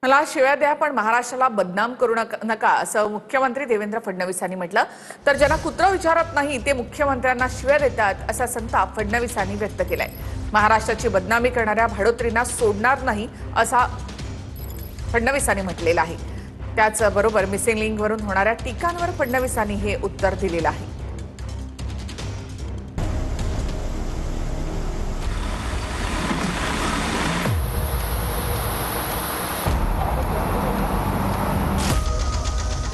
मला शिव्या द्या पण महाराष्ट्राला बदनाम करू नका असं मुख्यमंत्री देवेंद्र फडणवीस यांनी म्हटलं। तर ज्यांना कुत्र विचारत नाही ते मुख्यमंत्र्यांना शिव्या देतात असा संताप फडणवीसांनी व्यक्त केलाय। महाराष्ट्राची बदनामी करणाऱ्या भाडोत्रींना सोडणार नाही असा फडणवीसांनी म्हटलेलं आहे। त्याचबरोबर मिसिंग लिंकवरून होणाऱ्या टीकांवर फडणवीसांनी हे उत्तर दिलेलं आहे।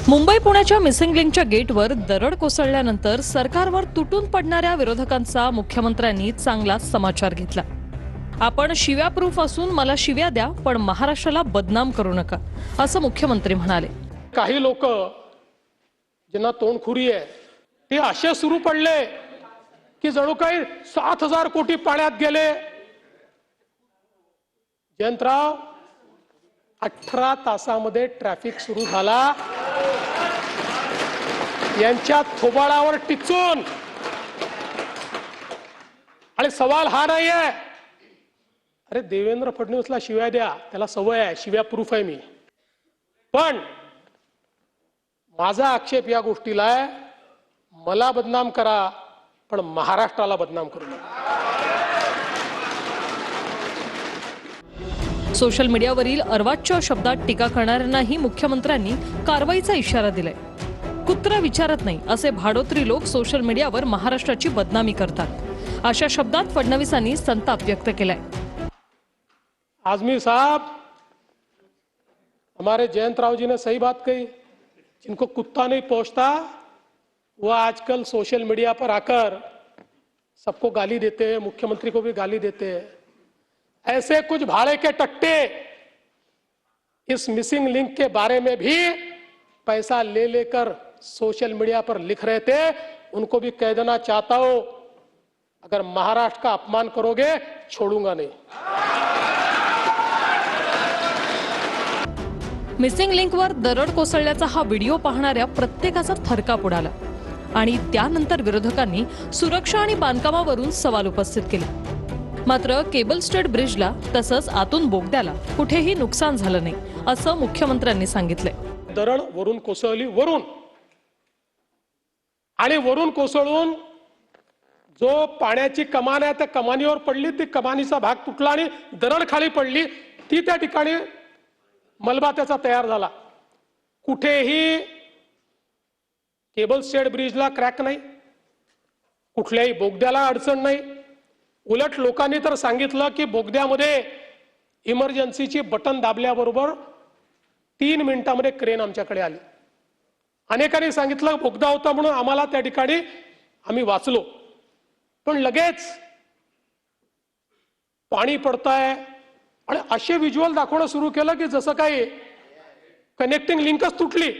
मुंबई पुण्याच्या मिसिंग लिंकच्या गेटवर दरड कोसळल्यानंतर सरकारवर तुटून पडणाऱ्या विरोधकांचा मुख्यमंत्र्यांनी चांगला समाचार घेतला। आपण शिव्या प्रूफ असून मला शिव्या द्या पण महाराष्ट्राला बदनाम करू नका असं मुख्यमंत्री म्हणाले। काही लोक ज्यांना तोंडखुरी आहे ते असे सुरू पडले की जणू काही 7,000 कोटी पाण्यात गेले। जयंतराव 18 तासामध्ये ट्रॅफिक सुरू झाला। यांच्या थोबाडावर टिचून आणि सवाल हा नाही आहे, अरे देवेंद्र फडणवीसला शिव्या द्या, त्याला सवय आहे, शिव्या प्रूफ आहे मी। पण माझा आक्षेप या गोष्टीला आहे, मला बदनाम करा पण महाराष्ट्राला बदनाम करू नका। सोशल मीडियावरील अर्वाच्य शब्दात टीका करणाऱ्यांनाही मुख्यमंत्र्यांनी कारवाईचा इशारा दिलाय। कुत्रा विचारत नाही असे भाडोत्री लोक सोशल मीडियावर महाराष्ट्राची बदनामी करतात अशा शब्दात फडणवीसांनी संताप व्यक्त केलाय। आजमी साहब, हमारे जयंतराव जी ने सही बात कही, जिनको कुत्ता नहीं पहुंचता वो आजकल सोशल मीडिया पर आकर सबको गाली देते हैं, मुख्यमंत्री को भी गाली देते हैं। ऐसे कुछ भाड़े के टट्टे इस मिसिंग लिंक के बारे में भी पैसा ले लेकर सोशल मीडिया पर लिख रहे थे, उनको भी कह देना चाहता हूं, अगर महाराष्ट्र का अपमान करोगे छोड़ूंगा नहीं। मिसिंग लिंकवर दरड कोसळल्याचा हा व्हिडिओ पाहणाऱ्या प्रत्येकाचा थरकाप उडाला आणि त्यानंतर विरोधकांनी सुरक्षा आणि बांधकामावरून सवाल उपस्थित केले। मात्र केबल स्टेट ब्रिजला तसंच आतून बोगद्याला कुठेही नुकसान झालं नाही असं मुख्यमंत्र्यांनी सांगितलंय। दरड वरून कोसळली, वरून आणि वरून कोसळून जो पाण्याची कमान आहे त्या कमानीवर पडली, ती कमानीचा भाग तुटला आणि दरड खाली पडली, ती त्या ठिकाणी मलबा त्याचा तयार झाला। कुठेही केबल स्टेट ब्रिजला क्रॅक नाही, कुठल्याही बोगद्याला अडचण नाही। उलट लोकांनी तर सांगितलं की बोगद्यामध्ये इमर्जन्सीची बटन दाबल्याबरोबर 3 मिनिटांमध्ये क्रेन आमच्याकडे आली। अनेकांनी सांगितलं बोगदा होता म्हणून आम्हाला त्या ठिकाणी आम्ही वाचलो, पण लगेच पाणी पडतंय आणि असे व्हिज्युअल दाखवणं सुरू केलं की जसं काही कनेक्टिंग लिंकच तुटली।